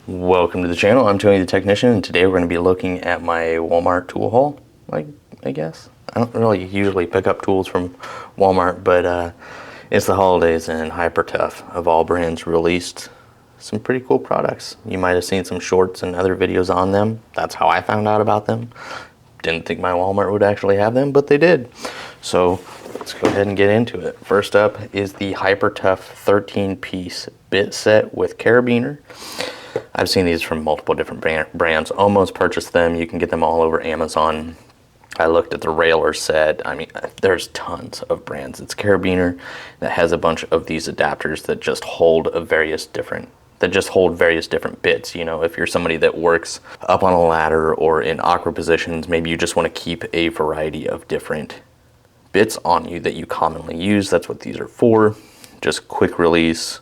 Welcome to the channel. I'm Tony the Technician, and today we're going to be looking at my Walmart tool haul, I guess. I don't really usually pick up tools from Walmart, but it's the holidays and HyperTough of all brands released some pretty cool products. You might have seen some shorts and other videos on them. That's how I found out about them. Didn't think my Walmart would actually have them, but they did. So let's go ahead and get into it. First up is the HyperTough 13-piece bit set with carabiner. I've seen these from multiple different brands. Almost purchased them. You can get them all over Amazon. I looked at the railer set. I mean, there's tons of brands. It's carabiner that has a bunch of these adapters that just hold various different bits. You know, if you're somebody that works up on a ladder or in awkward positions, maybe you just want to keep a variety of different bits on you that you commonly use. That's what these are for. Just quick release,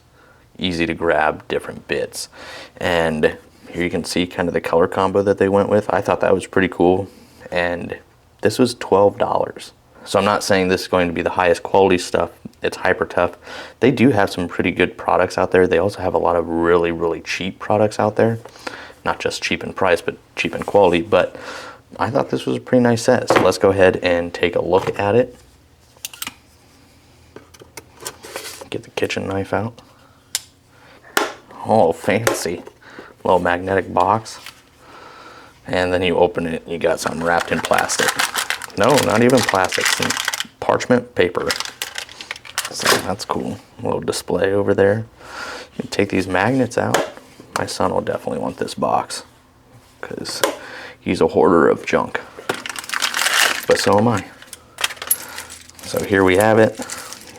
easy to grab different bits. And here you can see kind of the color combo that they went with. I thought that was pretty cool, and this was $12. So I'm not saying this is going to be the highest quality stuff. It's HyperTough. They do have some pretty good products out there. They also have a lot of really cheap products out there. Not just cheap in price, but cheap in quality. But I thought this was a pretty nice set. So let's go ahead and take a look at it. Get the kitchen knife out. Oh, fancy. Little magnetic box. And then you open it, you got something wrapped in plastic. No, not even plastic, some parchment paper. So that's cool. A little display over there. You can take these magnets out. My son will definitely want this box because he's a hoarder of junk. But so am I. So here we have it.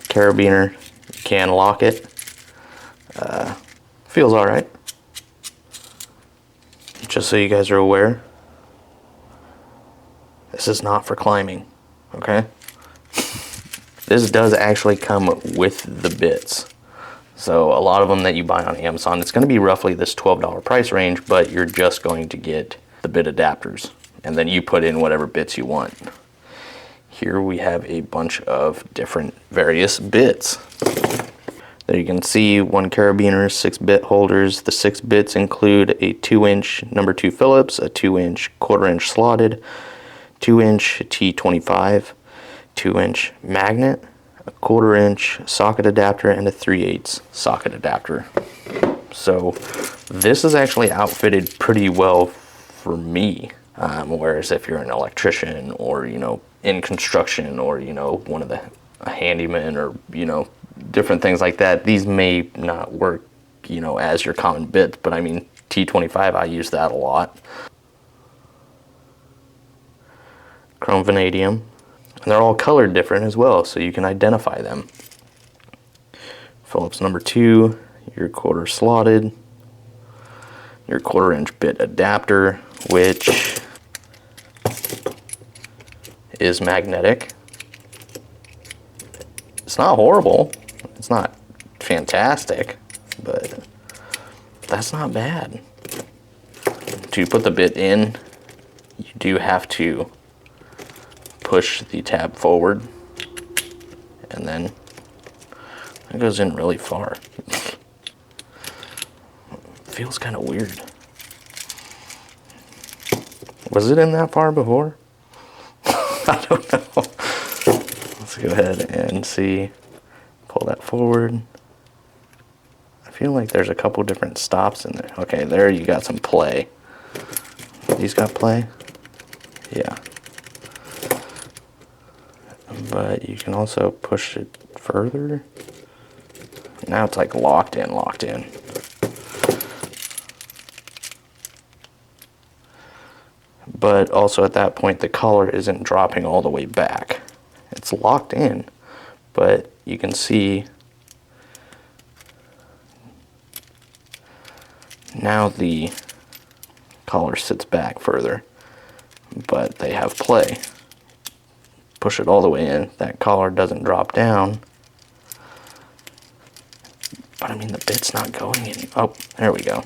Carabiner. You can lock it. Feels all right. Just so you guys are aware, this is not for climbing, okay? This does actually come with the bits. So a lot of them that you buy on Amazon, it's going to be roughly this $12 price range, but you're just going to get the bit adapters, and then you put in whatever bits you want. Here we have a bunch of different various bits. There you can see one carabiner, 6 bit holders. The 6 bits include a 2-inch number 2 Phillips, a 2-inch 1/4-inch slotted, 2-inch T25, 2-inch magnet, a 1/4-inch socket adapter, and a 3/8 socket adapter. So this is actually outfitted pretty well for me. Whereas if you're an electrician or, you know, in construction or, you know, a handyman or, you know, different things like that, these may not work, you know, as your common bits, but I mean, T25, I use that a lot. Chrome vanadium, and they're all colored different as well, so you can identify them. Phillips number 2, your 1/4 slotted, your 1/4-inch bit adapter, which is magnetic. It's not horrible. It's not fantastic, but that's not bad. To put the bit in, you do have to push the tab forward, and then it goes in really far. Feels kind of weird. Was it in that far before? I don't know. Let's go ahead and see. Pull that forward. I feel like there's a couple different stops in there. Okay, there you got some play. These got play? Yeah. But you can also push it further. Now it's like locked in. But also at that point, the collar isn't dropping all the way back. It's locked in, but you can see now the collar sits back further, but they have play. Push it all the way in, that collar doesn't drop down. But I mean, the bit's not going in. Oh, there we go.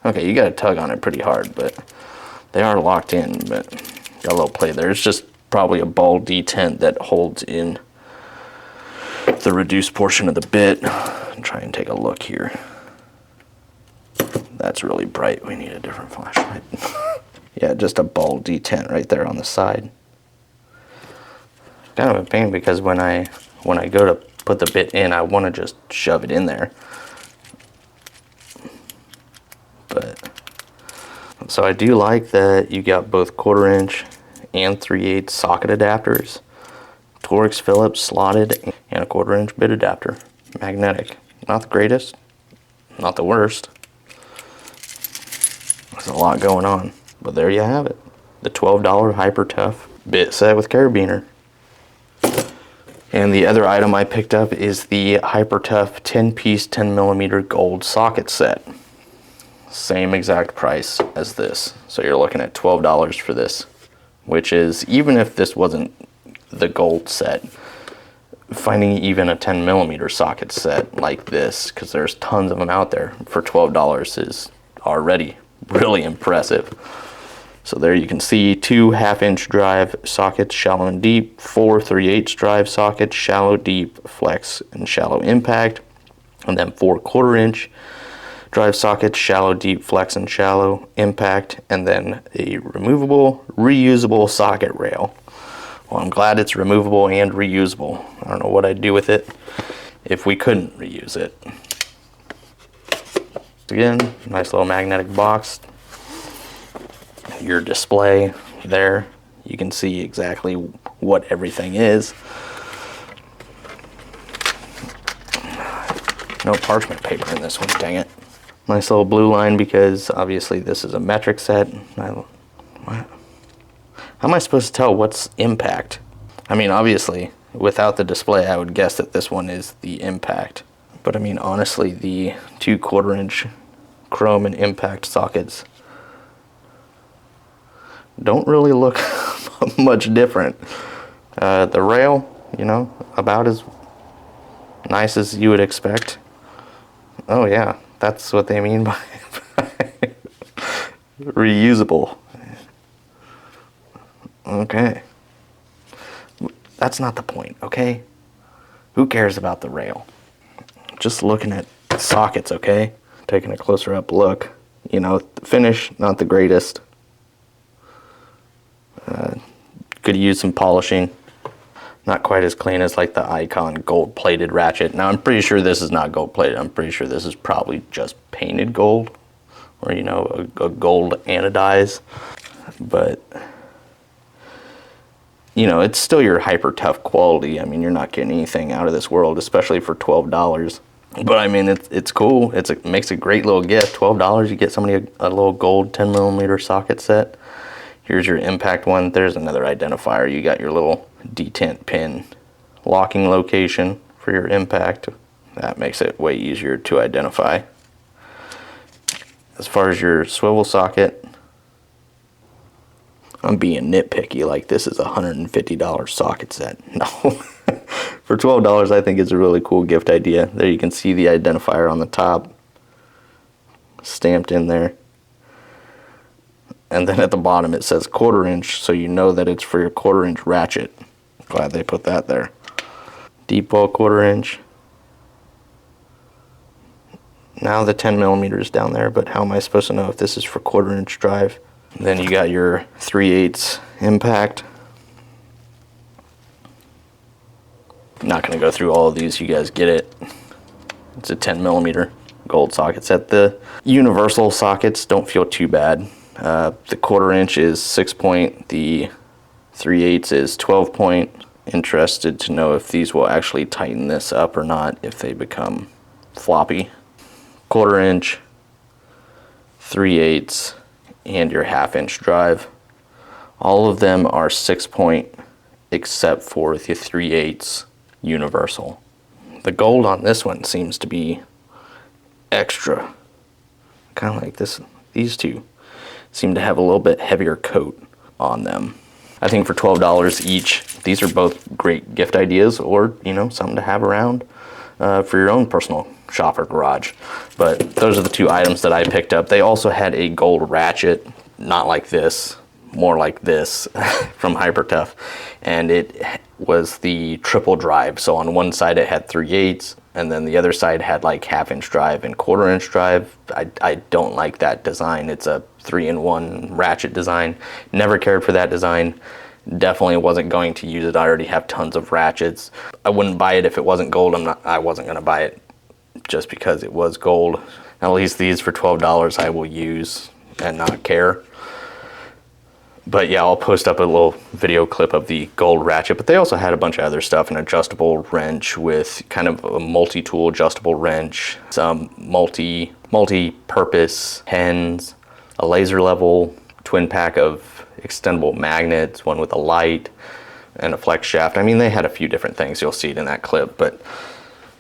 Okay, you gotta tug on it pretty hard, but they are locked in, but got a little play there. It's just probably a ball detent that holds in the reduced portion of the bit. Try and take a look here. That's really bright. We need a different flashlight. Yeah, just a ball detent right there on the side. Kind of a pain because when I go to put the bit in, I want to just shove it in there. But so I do like that you got both 1/4 inch and 3/8 socket adapters, Torx Phillips slotted, and a 1/4 inch bit adapter, magnetic. Not the greatest, not the worst. There's a lot going on, but there you have it. The $12 Hyper Tough bit set with carabiner. And the other item I picked up is the Hyper Tough 10-piece 10mm gold socket set. Same exact price as this. So you're looking at $12 for this, which is, even if this wasn't the gold set, finding even a 10mm socket set like this, because there's tons of them out there, for $12 is already really impressive. So there you can see 2 1/2-inch drive sockets, shallow and deep, 4 3/8 drive sockets, shallow, deep, flex, and shallow impact, and then 4 1/4 inch drive sockets, shallow, deep, flex, and shallow impact, and then a removable, reusable socket rail. Well, I'm glad it's removable and reusable. I don't know what I'd do with it if we couldn't reuse it. Again, nice little magnetic box. Your display there, you can see exactly what everything is. No parchment paper in this one, dang it. Nice little blue line, because obviously this is a metric set. What? How am I supposed to tell what's impact? I mean, obviously, without the display, I would guess that this one is the impact. But I mean, honestly, the 2 1/4 inch chrome and impact sockets don't really look much different. The rail, you know, about as nice as you would expect. Oh yeah, that's what they mean by reusable. Okay. That's not the point, okay? Who cares about the rail? Just looking at sockets, okay? Taking a closer up look. You know, the finish, not the greatest. Could use some polishing. Not quite as clean as like the Icon gold-plated ratchet. Now, I'm pretty sure this is not gold-plated. I'm pretty sure this is probably just painted gold, or, you know, a gold anodize. But, you know, it's still your Hyper Tough quality. I mean, you're not getting anything out of this world, especially for $12. But I mean, it's cool. It makes a great little gift. $12, you get somebody a little gold 10mm socket set. Here's your impact one. There's another identifier. You got your little detent pin locking location for your impact. That makes it way easier to identify. As far as your swivel socket, I'm being nitpicky, like this is a $150 socket set. No. For $12, I think it's a really cool gift idea. There you can see the identifier on the top, stamped in there. And then at the bottom it says 1/4 inch, so you know that it's for your 1/4 inch ratchet. Glad they put that there. Deep ball 1/4 inch. Now the 10mm is down there, but how am I supposed to know if this is for 1/4 inch drive? And then you got your 3/8 impact. Not going to go through all of these, you guys get it. It's a 10mm gold socket set. The universal sockets don't feel too bad. The 1/4 inch is 6 point, the 3/8 is 12 point. Interested to know if these will actually tighten this up or not, if they become floppy. 1/4 inch, 3/8, and your 1/2 inch drive. All of them are 6 point except for the 3/8 universal. The gold on this one seems to be extra. Kind of like this. These two seem to have a little bit heavier coat on them. I think for $12 each, these are both great gift ideas, or, you know, something to have around for your own personal shop or garage. But those are the two items that I picked up. They also had a gold ratchet, not like this, more like this, from Hyper Tough, and it was the triple drive. So on one side it had 3/8, and then the other side had like 1/2-inch drive and 1/4-inch drive. I don't like that design. It's a 3-in-1 ratchet design. Never cared for that design. Definitely wasn't going to use it. I already have tons of ratchets. I wouldn't buy it if it wasn't gold. I wasn't going to buy it just because it was gold. At least these for $12 I will use and not care. But yeah, I'll post up a little video clip of the gold ratchet, but they also had a bunch of other stuff, an adjustable wrench with kind of a multi-tool adjustable wrench, some multi-purpose pens, a laser level, twin pack of extendable magnets, one with a light and a flex shaft. I mean, they had a few different things. You'll see it in that clip, but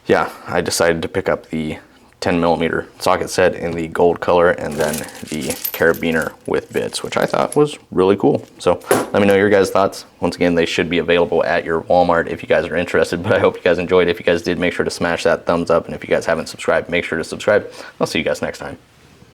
yeah, I decided to pick up the 10mm socket set in the gold color and then the carabiner with bits, which I thought was really cool. So let me know your guys' thoughts. Once again, they should be available at your Walmart if you guys are interested, but I hope you guys enjoyed. If you guys did, make sure to smash that thumbs up, and if you guys haven't subscribed, make sure to subscribe. I'll see you guys next time.